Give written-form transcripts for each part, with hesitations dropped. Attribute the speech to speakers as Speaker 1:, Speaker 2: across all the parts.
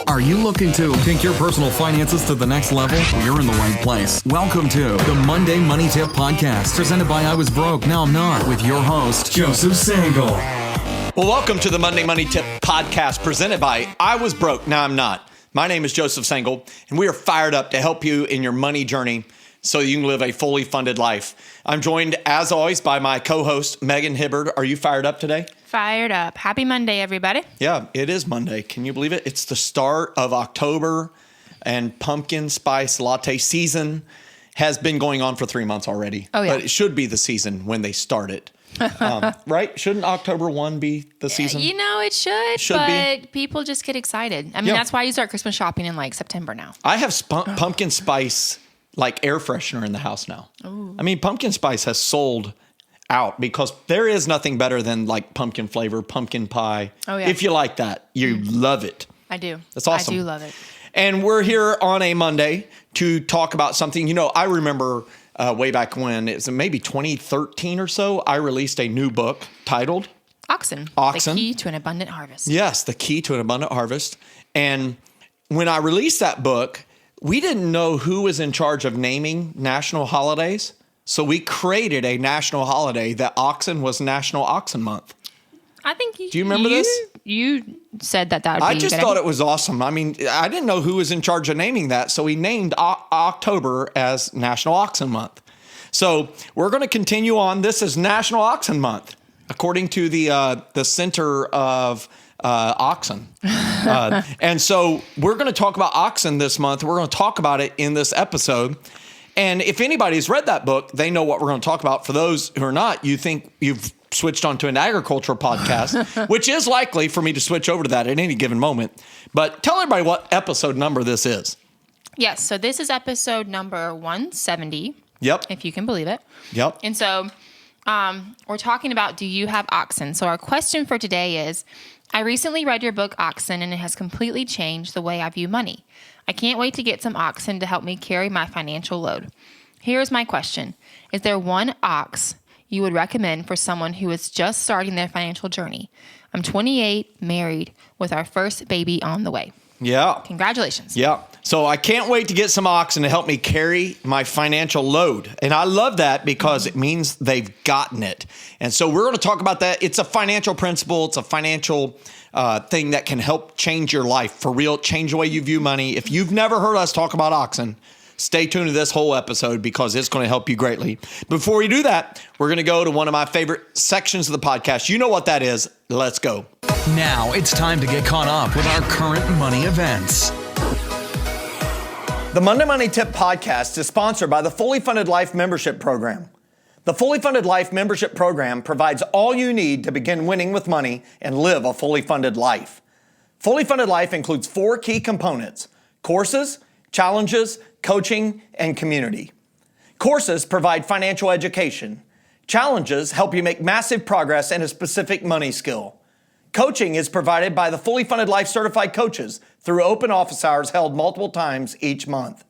Speaker 1: Are you looking to take your personal finances to the next level? Well, you're in the right place. Welcome to the Monday Money Tip Podcast, presented by I Was Broke, Now I'm Not, with your host, Joseph Sangle.
Speaker 2: Well, welcome to the Monday Money Tip Podcast, presented by I Was Broke, Now I'm Not. My name is Joseph Sangle, and we are fired up to help you in your money journey so you can live a fully funded life. I'm joined, as always, by my co-host, Megan Hibbard. Are you fired up today?
Speaker 3: Fired up. Happy Monday, everybody.
Speaker 2: Yeah, it is Monday. Can you believe it? It's the start of October, and pumpkin spice latte season has been going on for 3 months already.
Speaker 3: Oh, yeah.
Speaker 2: But it should be the season when they start it. Right? Shouldn't October 1 be the season?
Speaker 3: You know, it should but people just get excited. I mean, that's why you start Christmas shopping in like September now.
Speaker 2: I have pumpkin spice like air freshener in the house now. Ooh. I mean, pumpkin spice has sold out because there is nothing better than like pumpkin flavor, pumpkin pie. Oh, yeah. If you like that, you love it.
Speaker 3: I do.
Speaker 2: That's awesome.
Speaker 3: I do love it.
Speaker 2: And we're here on a Monday to talk about something. You know, I remember way back when, it's maybe 2013 or so, I released a new book titled
Speaker 3: Oxen. The Key to an Abundant Harvest. Yes,
Speaker 2: The Key to an Abundant Harvest. And when I released that book, we didn't know who was in charge of naming national holidays. So we created a national holiday that Oxen was National Oxen Month.
Speaker 3: I think
Speaker 2: Do you remember this?
Speaker 3: You said that would be
Speaker 2: I just thought it was awesome. I mean, I didn't know who was in charge of naming that. So we named October as National Oxen Month. So we're going to continue on. This is National Oxen Month, according to the Center of Oxen. And so we're going to talk about oxen this month. We're going to talk about it in this episode. And if anybody's read that book, they know what we're going to talk about. For those who are not, you think you've switched onto an agricultural podcast, which is likely for me to switch over to that at any given moment. But tell everybody what episode number this is.
Speaker 3: Yes. So this is episode number 170.
Speaker 2: Yep.
Speaker 3: If you can believe it.
Speaker 2: Yep.
Speaker 3: And so we're talking about, do you have oxen? So our question for today is, I recently read your book, Oxen, and it has completely changed the way I view money. I can't wait to get some oxen to help me carry my financial load. Here's my question. Is there one ox you would recommend for someone who is just starting their financial journey? I'm 28, married, with our first baby on the way.
Speaker 2: Yeah.
Speaker 3: Congratulations.
Speaker 2: Yeah. So I can't wait to get some oxen to help me carry my financial load. And I love that because it means they've gotten it. And so we're going to talk about that. It's a financial principle. It's a financial thing that can help change your life for real, change the way you view money. If you've never heard us talk about oxen, stay tuned to this whole episode because it's going to help you greatly. Before we do that, we're going to go to one of my favorite sections of the podcast. You know what that is. Let's go.
Speaker 1: Now it's time to get caught up with our current money events.
Speaker 2: The Monday Money Tip Podcast is sponsored by the Fully Funded Life Membership Program. The Fully Funded Life Membership Program provides all you need to begin winning with money and live a fully funded life. Fully Funded Life includes 4 key components: courses, challenges, coaching, and community. Courses provide financial education. Challenges help you make massive progress in a specific money skill. Coaching is provided by the Fully Funded Life Certified Coaches through open office hours held multiple times each month.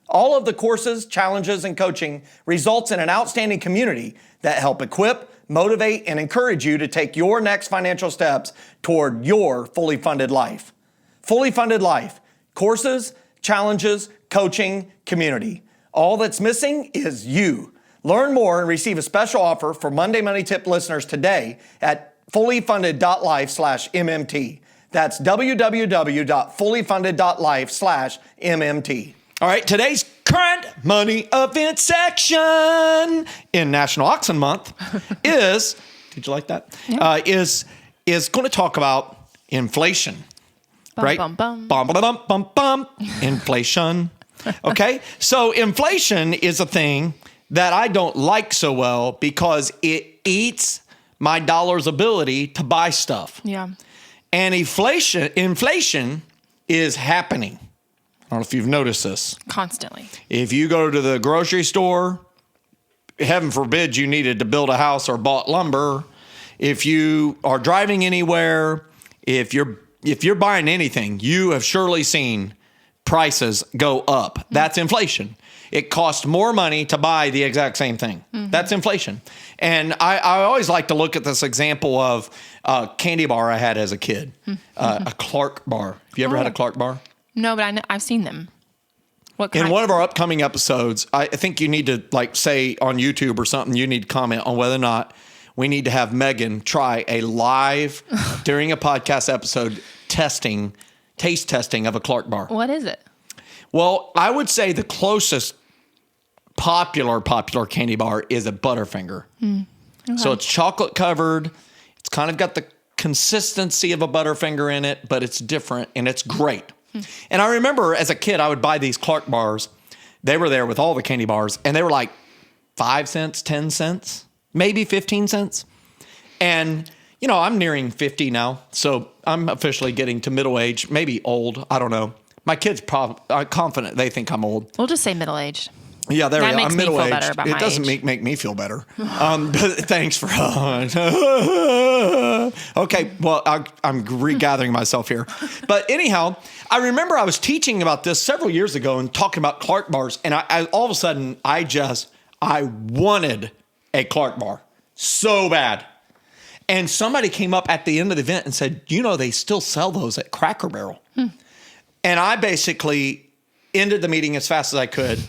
Speaker 2: All of the courses, challenges, and coaching results in an outstanding community that help equip, motivate, and encourage you to take your next financial steps toward your fully funded life. Fully Funded Life. Courses, challenges, coaching, community. All that's missing is you. Learn more and receive a special offer for Monday Money Tip listeners today at fullyfunded.life/MMT. That's www.fullyfunded.life/MMT. All right, today's current money event section in National Oxen Month is, did you like that? Yeah. Is going to talk about inflation.
Speaker 3: Bum,
Speaker 2: right?
Speaker 3: Bum, bum.
Speaker 2: Bum, bum, bum, bum, bum. Inflation. Okay, so inflation is a thing that I don't like so well because it eats my dollar's ability to buy stuff.
Speaker 3: Yeah.
Speaker 2: And inflation is happening. I don't know if you've noticed this.
Speaker 3: Constantly.
Speaker 2: If you go to the grocery store, heaven forbid you needed to build a house or bought lumber. If you are driving anywhere, if you're buying anything, you have surely seen prices go up. That's inflation. it cost more money to buy the exact same thing. That's inflation. And I always like to look at this example of a candy bar I had as a kid, a Clark bar. Have you ever had a Clark bar?
Speaker 3: No, but I've seen them. What
Speaker 2: In
Speaker 3: kind?
Speaker 2: one of our upcoming episodes, I think you need to say on YouTube or something, you need to comment on whether or not we need to have Megan try a live during a podcast episode taste testing of a Clark bar.
Speaker 3: What is it?
Speaker 2: Well, I would say the closest popular candy bar is a Butterfinger. Okay. So it's chocolate covered. It's kind of got the consistency of a Butterfinger in it, but it's different and it's great. And I remember as a kid, I would buy these Clark bars. They were there with all the candy bars, and they were like 5 cents, 10 cents, maybe 15 cents. And, I'm nearing 50 now, so I'm officially getting to middle age, maybe old. I don't know. My kids are confident they think I'm old.
Speaker 3: We'll just say middle-aged.
Speaker 2: Yeah, there we go. I'm middle aged.
Speaker 3: Better about
Speaker 2: it
Speaker 3: my
Speaker 2: doesn't
Speaker 3: age.
Speaker 2: make me feel better. But thanks for. Okay, well, I'm regathering myself here. But anyhow, I remember I was teaching about this several years ago and talking about Clark bars, and I all of a sudden I wanted a Clark bar so bad. And somebody came up at the end of the event and said, they still sell those at Cracker Barrel. And I basically ended the meeting as fast as I could.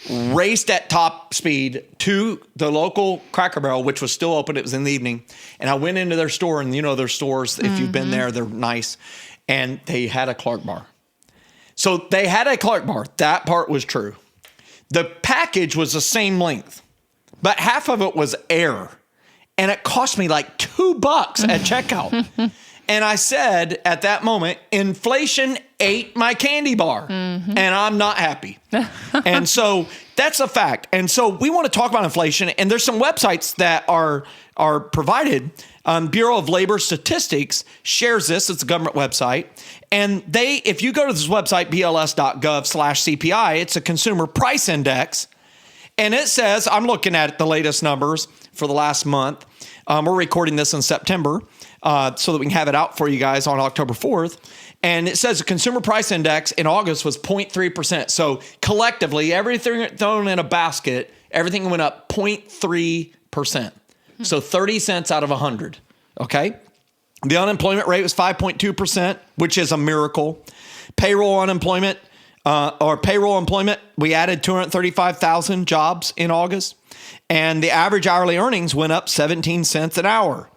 Speaker 2: Raced at top speed to the local Cracker Barrel, which was still open. It was in the evening. And I went into their store, and their stores, if you've been there, they're nice. And they had a Clark bar. So they had a Clark bar. That part was true. The package was the same length, but half of it was air. And it cost me like $2 at checkout. And I said at that moment, inflation ate my candy bar, and I'm not happy. And so that's a fact. And so we want to talk about inflation, and there's some websites that are provided. Bureau of Labor Statistics shares this. It's a government website. And if you go to this website, bls.gov/CPI, it's a consumer price index. And it says, I'm looking at the latest numbers for the last month. We're recording this in September. So that we can have it out for you guys on October 4th. And it says the consumer price index in August was 0.3%. So collectively, everything thrown in a basket, everything went up 0.3%. So 30 cents out of 100. Okay. The unemployment rate was 5.2%, which is a miracle. Payroll employment, we added 235,000 jobs in August. And the average hourly earnings went up 17 cents an hour.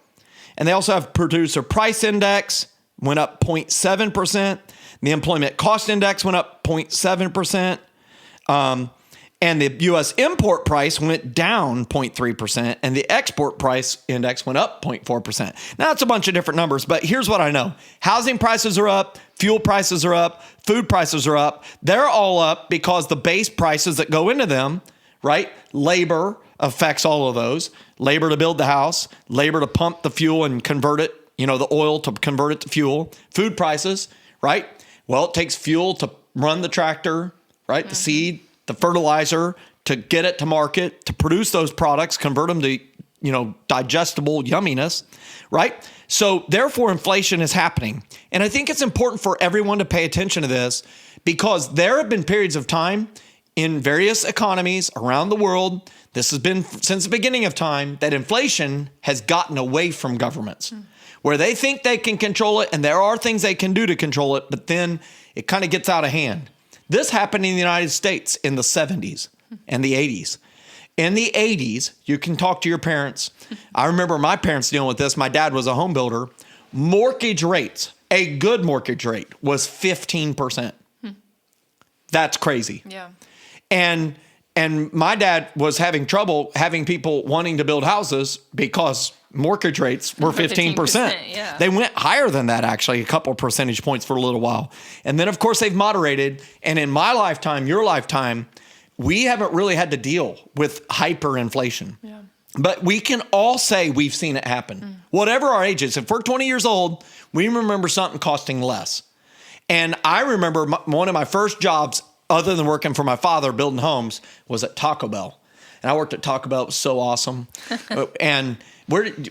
Speaker 2: And they also have producer price index, went up 0.7%. The employment cost index went up 0.7%. And the U.S. import price went down 0.3%. And the export price index went up 0.4%. Now, it's a bunch of different numbers, but here's what I know. Housing prices are up. Fuel prices are up. Food prices are up. They're all up because the base prices that go into them, right? Labor affects all of those. Labor to build the house, labor to pump the fuel and convert it, the oil to convert it to fuel. Food prices, right? Well, it takes fuel to run the tractor, right? The seed, the fertilizer, to get it to market, to produce those products, convert them to, digestible yumminess, right? So therefore, inflation is happening. And I think it's important for everyone to pay attention to this because there have been periods of time in various economies around the world, this has been since the beginning of time, that inflation has gotten away from governments, where they think they can control it, and there are things they can do to control it, but then it kind of gets out of hand. This happened in the United States in the 70s and the 80s. In the 80s, you can talk to your parents. I remember my parents dealing with this. My dad was a home builder. Mortgage rates, a good mortgage rate, was 15%. That's crazy.
Speaker 3: Yeah.
Speaker 2: And my dad was having trouble having people wanting to build houses because mortgage rates were 15%.
Speaker 3: Yeah.
Speaker 2: They went higher than that, actually, a couple of percentage points for a little while. And then, of course, they've moderated. And in my lifetime, your lifetime, we haven't really had to deal with hyperinflation. Yeah. But we can all say we've seen it happen. Whatever our age is, if we're 20 years old, we remember something costing less. And I remember one of my first jobs, other than working for my father building homes, was at Taco Bell. And I worked at Taco Bell. It was so awesome. And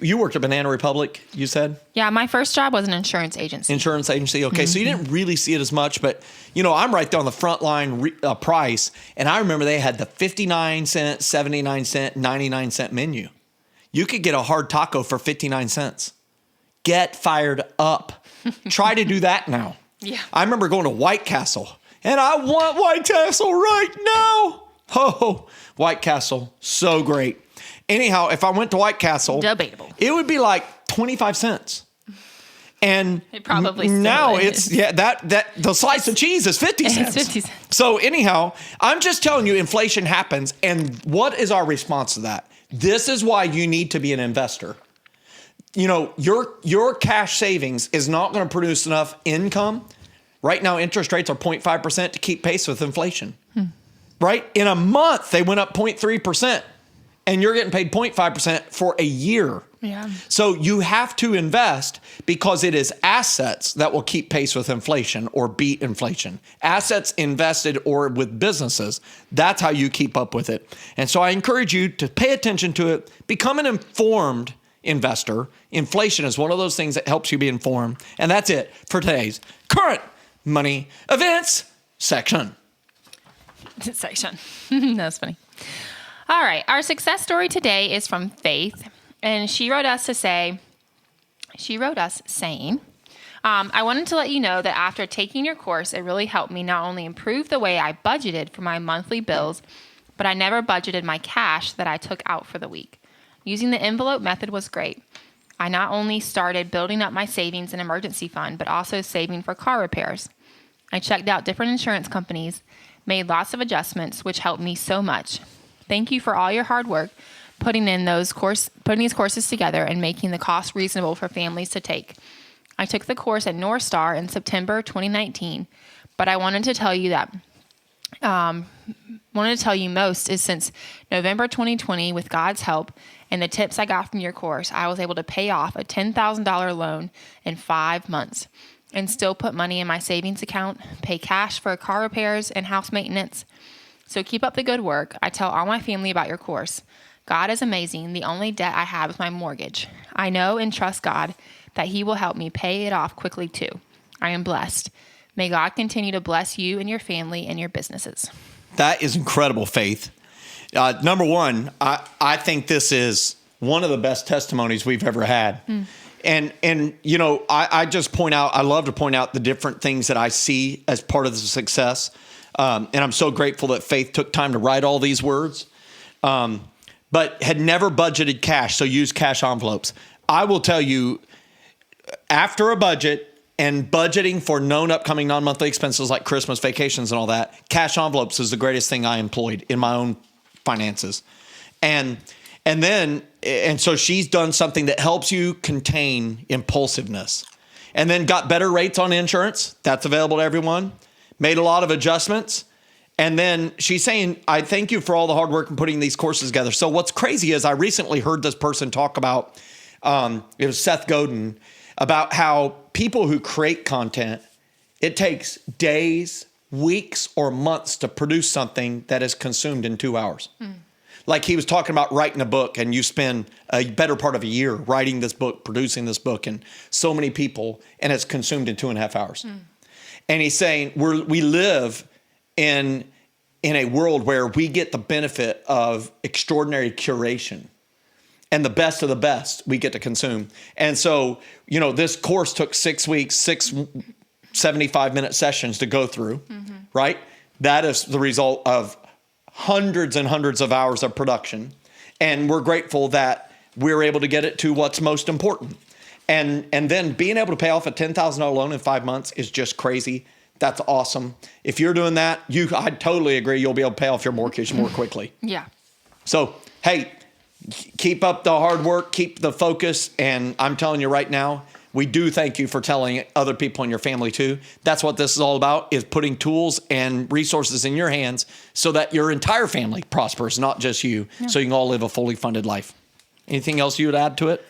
Speaker 2: you worked at Banana Republic, you said?
Speaker 3: Yeah, my first job was an insurance agency.
Speaker 2: Insurance agency. Okay, so you didn't really see it as much, but I'm right there on the front line price, and I remember they had the 59-cent, 79-cent, 99-cent menu. You could get a hard taco for 59 cents. Get fired up. Try to do that now.
Speaker 3: Yeah.
Speaker 2: I remember going to White Castle, and I want White Castle right now. Oh, White Castle, so great. Anyhow, if I went to White Castle,
Speaker 3: debatable.
Speaker 2: It would be like 25 cents. And
Speaker 3: it probably
Speaker 2: now
Speaker 3: is.
Speaker 2: that the slice of cheese is 50 cents.
Speaker 3: It's 50 cents.
Speaker 2: So anyhow, I'm just telling you, inflation happens. And what is our response to that? This is why you need to be an investor. Your cash savings is not going to produce enough income. Right now, interest rates are 0.5% to keep pace with inflation. Right? In a month, they went up 0.3%. And you're getting paid 0.5% for a year.
Speaker 3: Yeah.
Speaker 2: So you have to invest because it is assets that will keep pace with inflation or beat inflation. Assets invested or with businesses, that's how you keep up with it. And so I encourage you to pay attention to it, become an informed investor. Inflation is one of those things that helps you be informed. And that's it for today's current money events section.
Speaker 3: That's funny. All right. Our success story today is from Faith. And she wrote us saying, I wanted to let you know that after taking your course, it really helped me not only improve the way I budgeted for my monthly bills, but I never budgeted my cash that I took out for the week. Using the envelope method was great. I not only started building up my savings and emergency fund, but also saving for car repairs. I checked out different insurance companies, made lots of adjustments, which helped me so much. Thank you for all your hard work putting these courses together and making the cost reasonable for families to take. I took the course at North Star in September 2019, but I wanted to tell you most is since November 2020, with God's help and the tips I got from your course, I was able to pay off a $10,000 loan in 5 months and still put money in my savings account, pay cash for car repairs and house maintenance. So keep up the good work. I tell all my family about your course. God is amazing. The only debt I have is my mortgage. I know and trust God that He will help me pay it off quickly too. I am blessed. May God continue to bless you and your family and your businesses. That is incredible, Faith. Number one, I think this is one of the best testimonies we've ever had. And I just I love to point out the different things that I see as part of the success. And I'm so grateful that Faith took time to write all these words, but had never budgeted cash, so use cash envelopes. I will tell you, after a budget and budgeting for known upcoming non-monthly expenses like Christmas, vacations, and all that, cash envelopes is the greatest thing I employed in my own finances. And so she's done something that helps you contain impulsiveness. And then got better rates on insurance. That's available to everyone. Made a lot of adjustments. And then she's saying, I thank you for all the hard work in putting these courses together. So what's crazy is I recently heard this person talk about, it was Seth Godin, about how people who create content, it takes days, weeks, or months to produce something that is consumed in 2 hours. Like he was talking about writing a book, and you spend a better part of a year writing this book, producing this book, and so many people, and it's consumed in 2.5 hours. And he's saying we live in a world where we get the benefit of extraordinary curation, and the best of the best we get to consume. And so, this course took 6 weeks, 6 75-minute sessions to go through, right? That is the result of hundreds and hundreds of hours of production. And we're grateful that we're able to get it to what's most important. And then being able to pay off a $10,000 loan in 5 months is just crazy. That's awesome. If you're doing that, I totally agree. You'll be able to pay off your mortgage more quickly. Yeah.
Speaker 2: So, hey, keep up the hard work, keep the focus. And I'm telling you right now, we do thank you for telling other people in your family too. That's what this is all about, is putting tools and resources in your hands so that your entire family prospers, not just you, so you can all live a fully funded life. Anything else you would add to it?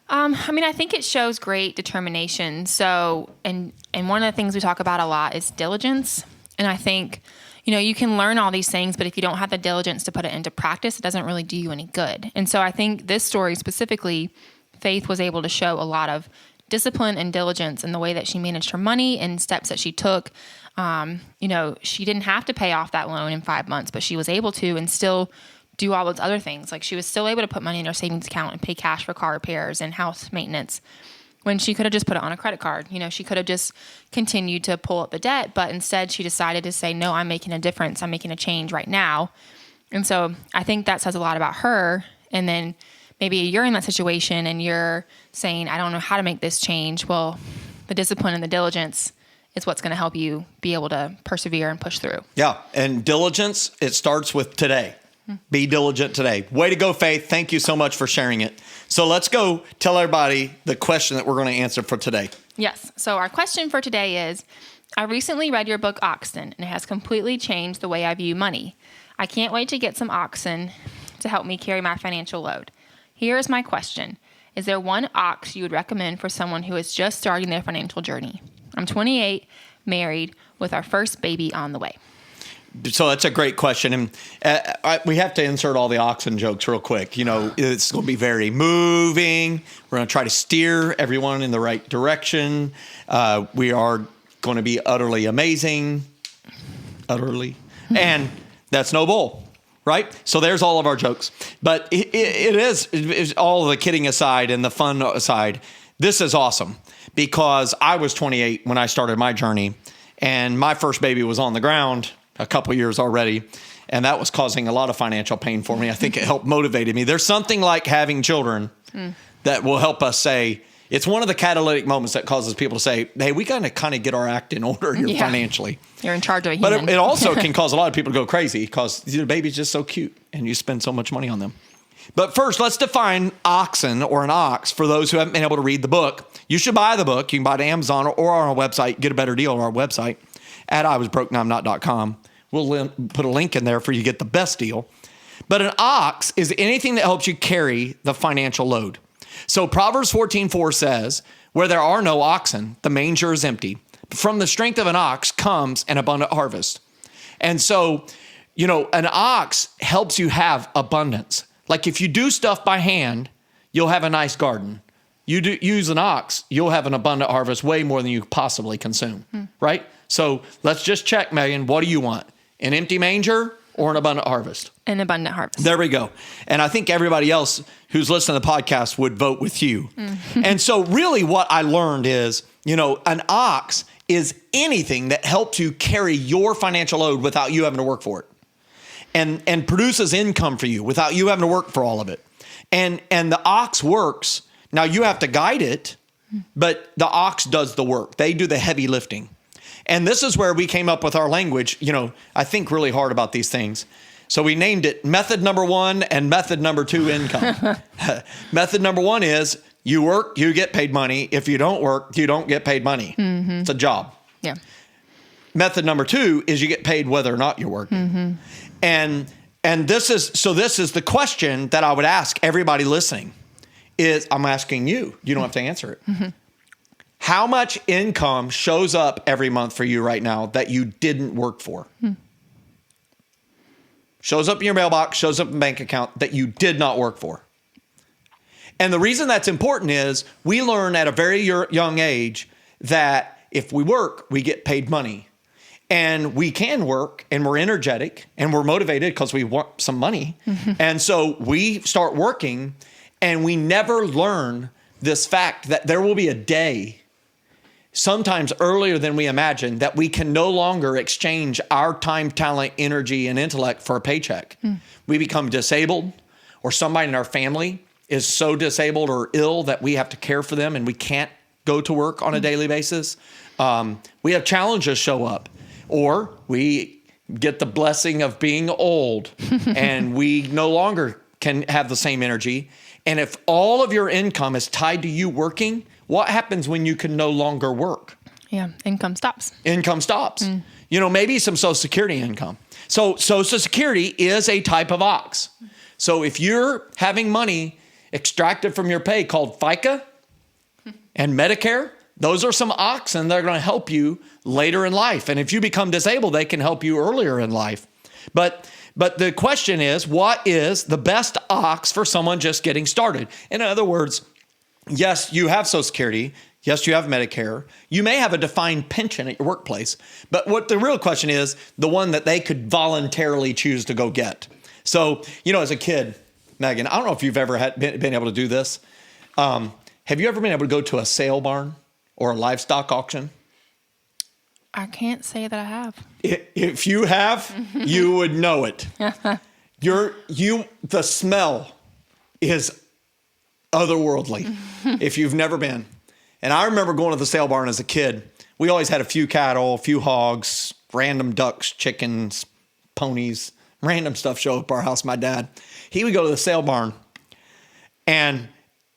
Speaker 3: I think it shows great determination. So, and one of the things we talk about a lot is diligence. And I think, you can learn all these things, but if you don't have the diligence to put it into practice, it doesn't really do you any good. And so I think this story specifically, Faith was able to show a lot of discipline and diligence in the way that she managed her money and steps that she took. She didn't have to pay off that loan in 5 months, but she was able to and still do all those other things. Like she was still able to put money in her savings account and pay cash for car repairs and house maintenance when she could have just put it on a credit card. She could have just continued to pull up the debt, but instead she decided to say, no, I'm making a difference. I'm making a change right now. And so I think that says a lot about her. And then maybe you're in that situation and you're saying, I don't know how to make this change. Well, the discipline and the diligence is what's going to help you be able to persevere and push through.
Speaker 2: Yeah. And diligence, it starts with today. Be diligent today. Way to go, Faith. Thank you so much for sharing it. So let's go tell everybody the question that we're going to answer for today.
Speaker 3: Yes. So our question for today is, I recently read your book, Oxen, and it has completely changed the way I view money. I can't wait to get some oxen to help me carry my financial load. Here is my question. Is there one ox you would recommend for someone who is just starting their financial journey? I'm 28, married, with our first baby on the way.
Speaker 2: So that's a great question. And we have to insert all the oxen jokes real quick. It's going to be very moving. We're going to try to steer everyone in the right direction. We are going to be utterly amazing. Utterly. And that's no bull, right? So there's all of our jokes. But it is all the kidding aside and the fun aside. This is awesome because I was 28 when I started my journey and my first baby was on the ground a couple years already, and that was causing a lot of financial pain for me. I think it helped motivated me. There's something like having children that will help us say, it's one of the catalytic moments that causes people to say, hey, we got to kind of get our act in order here financially.
Speaker 3: You're in charge of a human.
Speaker 2: But it also can cause a lot of people to go crazy because your baby's just so cute and you spend so much money on them. But first, let's define oxen or an ox for those who haven't been able to read the book. You should buy the book. You can buy it on Amazon or on our website. Get a better deal on our website at iwasbrokenowimnot.com. We'll put a link in there for you to get the best deal. But an ox is anything that helps you carry the financial load. So Proverbs 14:4 says, where there are no oxen, the manger is empty. From the strength of an ox comes an abundant harvest. And so, an ox helps you have abundance. Like if you do stuff by hand, you'll have a nice garden. You use an ox, you'll have an abundant harvest, way more than you possibly consume, right? So let's just check, Megan, what do you want? An empty manger or an abundant harvest?
Speaker 3: An abundant harvest.
Speaker 2: There we go. And I think everybody else who's listening to the podcast would vote with you. And so really what I learned is, an ox is anything that helps you carry your financial load without you having to work for it. And produces income for you without you having to work for all of it. And the ox works. Now you have to guide it, but the ox does the work. They do the heavy lifting. And this is where we came up with our language. I think really hard about these things. So we named it method number 1 and method number 2 income. Method number 1 is you work, you get paid money. If you don't work, you don't get paid money. It's a job.
Speaker 3: Yeah.
Speaker 2: Method number 2 is you get paid whether or not you're working. And this is the question that I would ask everybody listening is I'm asking you. You don't have to answer it. How much income shows up every month for you right now that you didn't work for? Shows up in your mailbox, shows up in a bank account that you did not work for. And the reason that's important is we learn at a very young age that if we work, we get paid money. And we can work and we're energetic and we're motivated because we want some money. And so we start working and we never learn this fact that there will be a day sometimes earlier than we imagine, that we can no longer exchange our time, talent, energy, and intellect for a paycheck. We become disabled, or somebody in our family is so disabled or ill that we have to care for them and we can't go to work on a daily basis. We have challenges show up, or we get the blessing of being old and we no longer can have the same energy. And if all of your income is tied to you working, what happens when you can no longer work?
Speaker 3: Yeah, income stops.
Speaker 2: Income stops. Maybe some Social Security income. So Social Security is a type of ox. So if you're having money extracted from your pay called FICA and Medicare, Those are some oxen that are going to help you later in life. And if you become disabled, they can help you earlier in life. But the question is, what is the best ox for someone just getting started? In other words, yes, you have Social Security. Yes, you have Medicare. You may have a defined pension at your workplace. But what the real question is, the one that they could voluntarily choose to go get. So, as a kid, Megan, I don't know if you've ever been able to do this. Have you ever been able to go to a sale barn or a livestock auction?
Speaker 3: I can't say that I have.
Speaker 2: If you have, you would know it. The smell is otherworldly if you've never been. And I remember going to the sale barn as a kid. We always had a few cattle, a few hogs, random ducks, chickens, ponies, random stuff show up at our house. My dad, he would go to the sale barn, and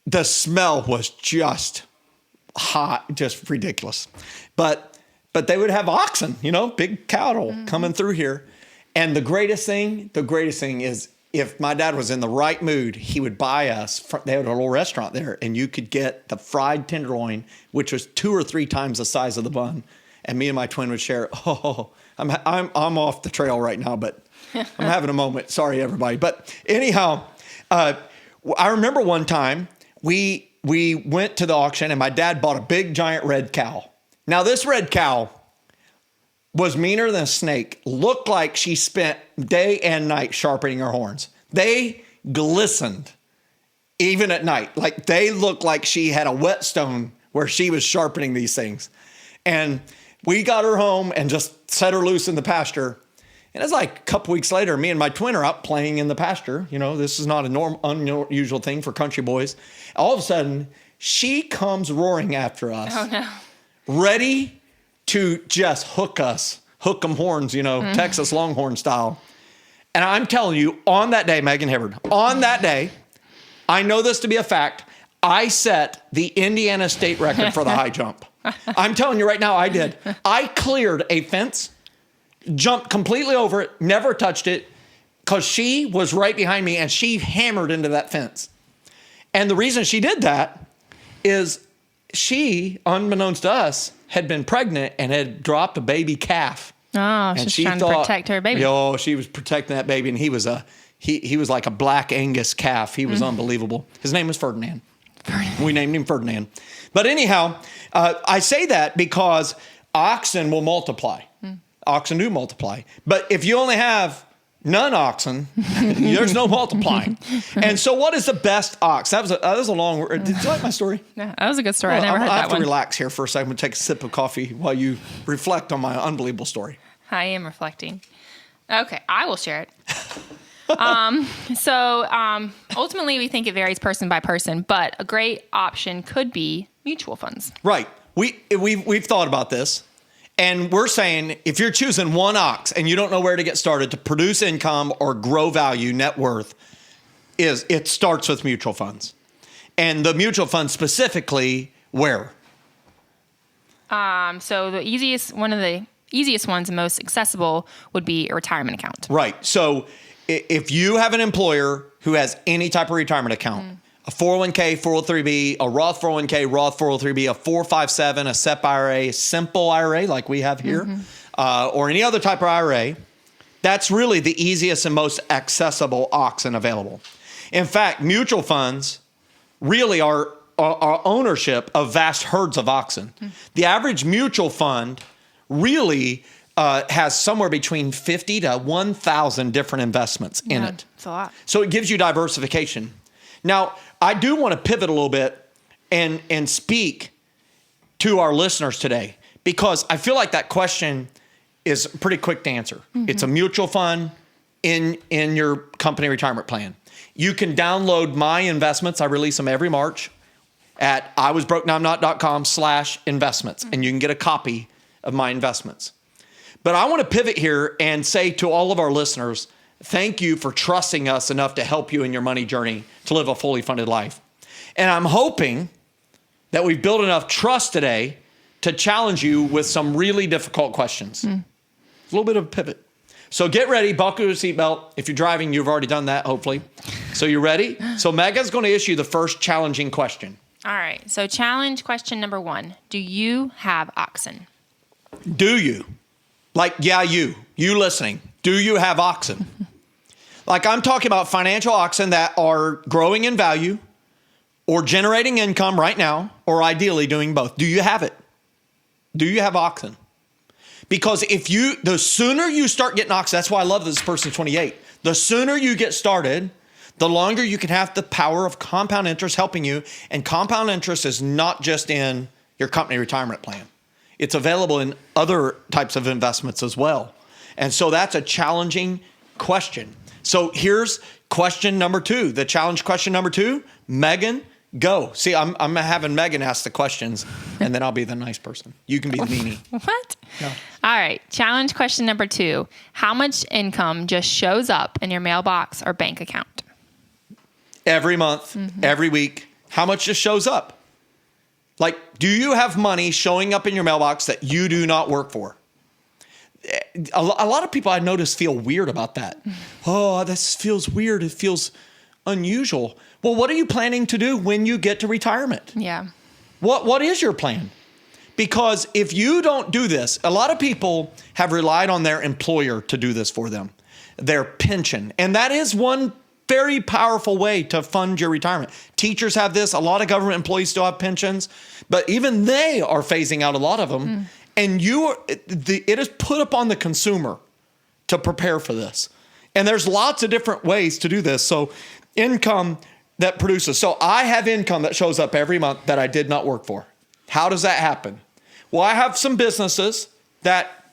Speaker 2: the smell was just hot, just ridiculous. But they would have oxen, big cattle coming through here. And the greatest thing is, if my dad was in the right mood, he would buy us. They had a little restaurant there, and you could get the fried tenderloin, which was 2 or 3 times the size of the bun. And me and my twin would share. Oh, I'm off the trail right now, but I'm having a moment. Sorry, everybody. But anyhow, I remember one time we went to the auction, and my dad bought a big giant red cow. Now, this red cow was meaner than a snake, looked like she spent day and night sharpening her horns. They glistened even at night. Like, they looked like she had a whetstone where she was sharpening these things. And we got her home and just set her loose in the pasture. And it's like a couple weeks later, me and my twin are out playing in the pasture. This is not an unusual thing for country boys. All of a sudden, she comes roaring after us. Oh, no. Ready to just hook them horns, Texas Longhorn style. And I'm telling you, on that day, Megan Hibbard, on that day, I know this to be a fact, I set the Indiana state record for the high jump. I'm telling you right now, I did. I cleared a fence, jumped completely over it, never touched it, because she was right behind me and she hammered into that fence. And the reason she did that is she, unbeknownst to us, had been pregnant and had dropped a baby calf.
Speaker 3: Oh, she's trying to protect her baby.
Speaker 2: She was protecting that baby, and he was like a black Angus calf. He was unbelievable. His name was Ferdinand. We named him Ferdinand. But anyhow, I say that because oxen will multiply. Oxen do multiply. But if you only have none oxen, there's no multiplying. And so what is the best ox? That was a long word. Did you like my story?
Speaker 3: Yeah, that was a good story. I never heard that one.
Speaker 2: I have to relax here for a second. I'm going to take a sip of coffee while you reflect on my unbelievable story.
Speaker 3: I am reflecting. Okay, I will share it. Ultimately, we think it varies person by person, but a great option could be mutual funds.
Speaker 2: Right. We've thought about this. And we're saying, if you're choosing one ox and you don't know where to get started to produce income or grow value, net worth, it starts with mutual funds. And the mutual funds specifically, where?
Speaker 3: So one of the easiest ones and most accessible would be a retirement account.
Speaker 2: Right. So if you have an employer who has any type of retirement account, a 401k, 403b, a Roth 401k, Roth 403b, a 457, a SEP IRA, a simple IRA like we have here, or any other type of IRA, that's really the easiest and most accessible oxen available. In fact, mutual funds really are ownership of vast herds of oxen. The average mutual fund really has somewhere between 50 to 1,000 different investments in it.
Speaker 3: That's a lot.
Speaker 2: So it gives you diversification. Now, I do want to pivot a little bit and speak to our listeners today, because I feel like that question is pretty quick to answer. It's a mutual fund in your company retirement plan. You can download my investments. I release them every March at iwasbrokenowimnot.com/investments, and you can get a copy of my investments. But I want to pivot here and say to all of our listeners, thank you for trusting us enough to help you in your money journey to live a fully funded life. And I'm hoping that we've built enough trust today to challenge you with some really difficult questions. A little bit of a pivot. So get ready, buckle your seatbelt. If you're driving, you've already done that, hopefully. So you ready? So Mega's going to issue the first challenging question.
Speaker 3: All right. So challenge question number 1. Do you have oxen?
Speaker 2: Do you? Like, yeah, you listening. Do you have oxen? Like, I'm talking about financial oxen that are growing in value or generating income right now, or ideally doing both. Do you have it? Do you have oxen? Because the sooner you start getting oxen, that's why I love this person 28. The sooner you get started, the longer you can have the power of compound interest helping you. And compound interest is not just in your company retirement plan. It's available in other types of investments as well. And so that's a challenging question. So here's question number 2, the challenge question number 2. Megan, go. See, I'm having Megan ask the questions, and then I'll be the nice person. You can be the meanie.
Speaker 3: What?
Speaker 2: No.
Speaker 3: All right. Challenge question number 2. How much income just shows up in your mailbox or bank account?
Speaker 2: Every month, every week. How much just shows up? Like, do you have money showing up in your mailbox that you do not work for? A lot of people I notice feel weird about that. Oh, this feels weird. It feels unusual. Well, what are you planning to do when you get to retirement?
Speaker 3: Yeah.
Speaker 2: What is your plan? Because if you don't do this, a lot of people have relied on their employer to do this for them, their pension. And that is one very powerful way to fund your retirement. Teachers have this. A lot of government employees still have pensions, but even they are phasing out a lot of them. And it is put upon the consumer to prepare for this. And there's lots of different ways to do this. So income that produces. So I have income that shows up every month that I did not work for. How does that happen? Well, I have some businesses that,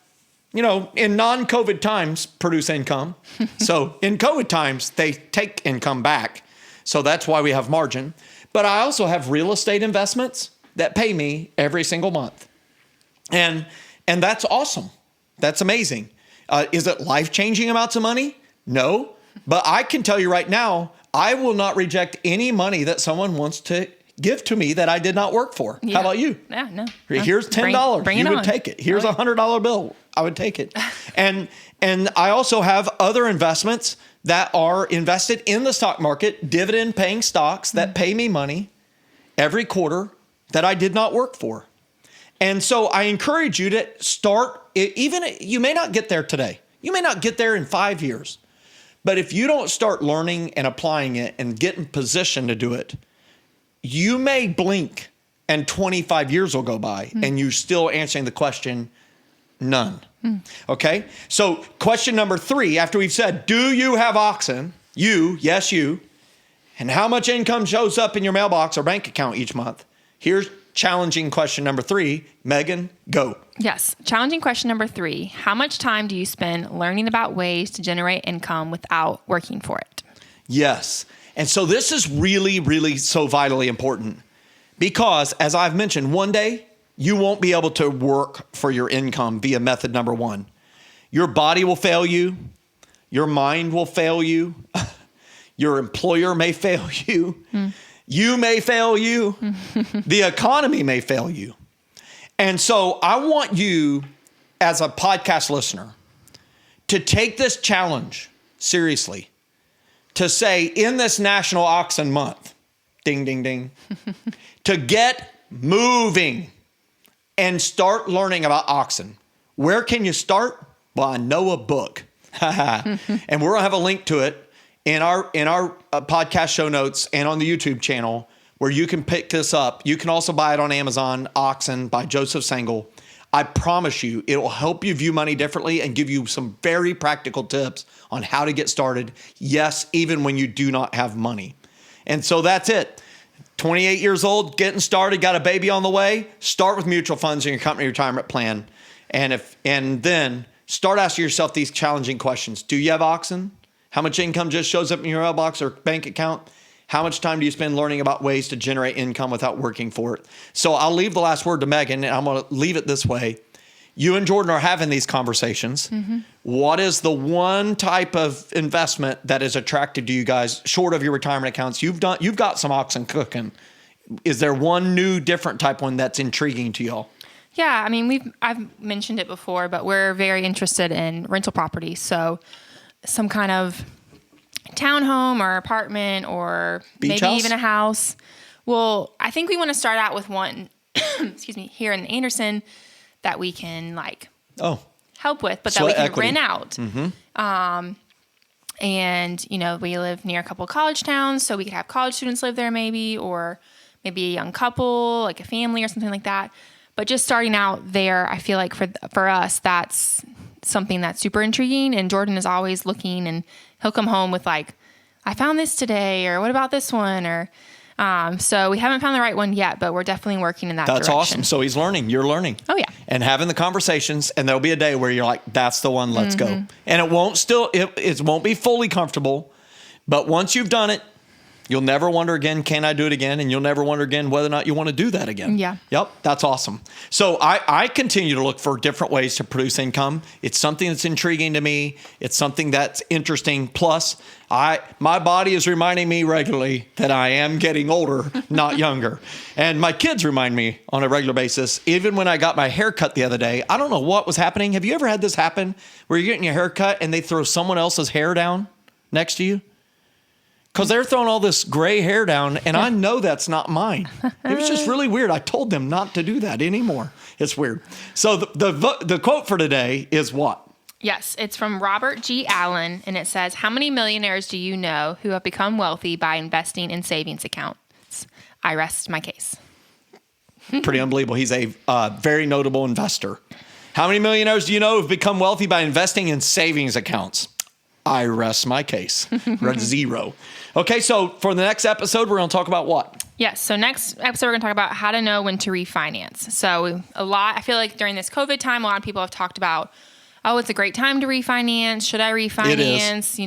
Speaker 2: in non-COVID times produce income. So in COVID times, they take income back. So that's why we have margin. But I also have real estate investments that pay me every single month. And that's awesome. That's amazing. Is it life-changing amounts of money? No. But I can tell you right now, I will not reject any money that someone wants to give to me that I did not work for. Yeah. How about you?
Speaker 3: Yeah, no.
Speaker 2: Here's $10.
Speaker 3: Bring it
Speaker 2: you
Speaker 3: on.
Speaker 2: would take it. Here's a $100 bill. I would take it. And I also have other investments that are invested in the stock market, dividend-paying stocks that pay me money every quarter that I did not work for. And so I encourage you to start, even you may not get there today. You may not get there in 5 years. But if you don't start learning and applying it and get in position to do it, you may blink and 25 years will go by and you're still answering the question, none. Okay? So question number 3, after we've said, do you have oxen? You, yes, you. And how much income shows up in your mailbox or bank account each month? Here's challenging question number 3. Megan, go.
Speaker 3: Yes. Challenging question number 3. How much time do you spend learning about ways to generate income without working for it?
Speaker 2: Yes. And so this is really, really so vitally important because, as I've mentioned, one day you won't be able to work for your income via method number 1. Your body will fail you. Your mind will fail you. Your employer may fail you. You may fail you. The economy may fail you. And so I want you, as a podcast listener, to take this challenge seriously, to say in this National Oxen Month, ding, ding, ding, to get moving and start learning about oxen. Where can you start? Well, I know a book. And we're going to have a link to it in our podcast show notes and on the YouTube channel where you can pick this up. You can also buy it on Amazon, Oxen by Joseph Sengel. I promise you, it will help you view money differently and give you some very practical tips on how to get started. Yes, even when you do not have money. And so that's it. 28 years old, getting started, got a baby on the way. Start with mutual funds in your company retirement plan. And then start asking yourself these challenging questions. Do you have oxen? How much income just shows up in your mailbox or bank account? How much time do you spend learning about ways to generate income without working for it? So I'll leave the last word to Megan, and I'm going to leave it this way. You and Jordan are having these conversations. What is the one type of investment that is attractive to you guys, short of your retirement accounts? You've got some oxen cooking. Is there one new, different type one that's intriguing to y'all?
Speaker 3: Yeah, I mean, I've mentioned it before, but we're very interested in rental property. So some kind of townhome or apartment or
Speaker 2: beach
Speaker 3: maybe
Speaker 2: house?
Speaker 3: even a house Well, I think we want to start out with one, excuse me, here in Anderson that we can help with, but that we can rent out. Mm-hmm. And, we live near a couple of college towns, so we could have college students live there maybe, or maybe a young couple, like a family or something like that. But just starting out there, I feel like for us, that's something that's super intriguing. And Jordan is always looking, and he'll come home with like, I found this today, or what about this one? Or so we haven't found the right one yet, but we're definitely working in that direction.
Speaker 2: That's awesome. So he's learning. You're learning.
Speaker 3: Oh, yeah.
Speaker 2: And having the conversations, and there'll be a day where you're like, that's the one, let's go. And it won't be fully comfortable, but once you've done it, you'll never wonder again, can I do it again? And you'll never wonder again whether or not you want to do that again.
Speaker 3: Yeah.
Speaker 2: Yep. That's awesome. So I continue to look for different ways to produce income. It's something that's intriguing to me. It's something that's interesting. Plus, my body is reminding me regularly that I am getting older, not younger. And my kids remind me on a regular basis. Even when I got my hair cut the other day, I don't know what was happening. Have you ever had this happen where you're getting your hair cut and they throw someone else's hair down next to you? Because they're throwing all this gray hair down, and I know that's not mine. It was just really weird. I told them not to do that anymore. It's weird. So the quote for today is what?
Speaker 3: Yes, it's from Robert G. Allen, and it says, how many millionaires do you know who have become wealthy by investing in savings accounts? I rest my case.
Speaker 2: Pretty unbelievable. He's a very notable investor. How many millionaires do you know who've become wealthy by investing in savings accounts? I rest my case. We're at 0. Okay, so for the next episode, we're going to talk about what?
Speaker 3: Yes, so next episode, we're going to talk about how to know when to refinance. So I feel like during this COVID time, a lot of people have talked about, it's a great time to refinance. Should I refinance? It is.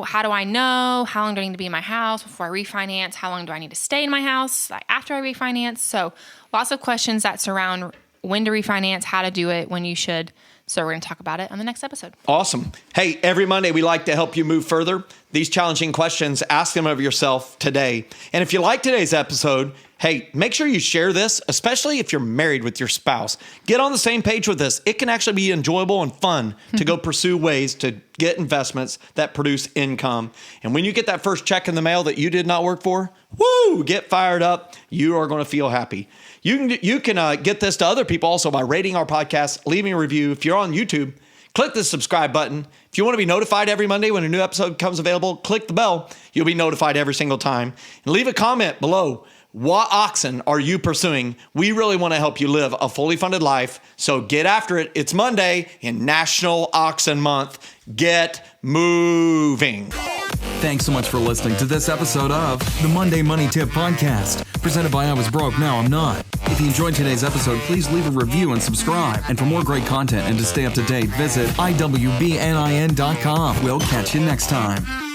Speaker 3: How do I know? How long do I need to be in my house before I refinance? How long do I need to stay in my house after I refinance? So lots of questions that surround when to refinance, how to do it, when you should. So we're going to talk about it on the next episode.
Speaker 2: Awesome. Hey, every Monday we like to help you move further. These challenging questions, ask them of yourself today. And if you like today's episode, hey, make sure you share this, especially if you're married with your spouse. Get on the same page with this. It can actually be enjoyable and fun to go pursue ways to get investments that produce income. And when you get that first check in the mail that you did not work for, get fired up. You are going to feel happy. You can get this to other people also by rating our podcast, leaving a review. If you're on YouTube, click the subscribe button. If you want to be notified every Monday when a new episode comes available, click the bell. You'll be notified every single time. And leave a comment below. What oxen are you pursuing? We really want to help you live a fully funded life. So get after it. It's Monday in National Oxen Month. Get moving.
Speaker 1: Thanks so much for listening to this episode of the Monday Money Tip Podcast, presented by I Was Broke, Now I'm Not. If you enjoyed today's episode, please leave a review and subscribe. And for more great content and to stay up to date, visit iwbnin.com. We'll catch you next time.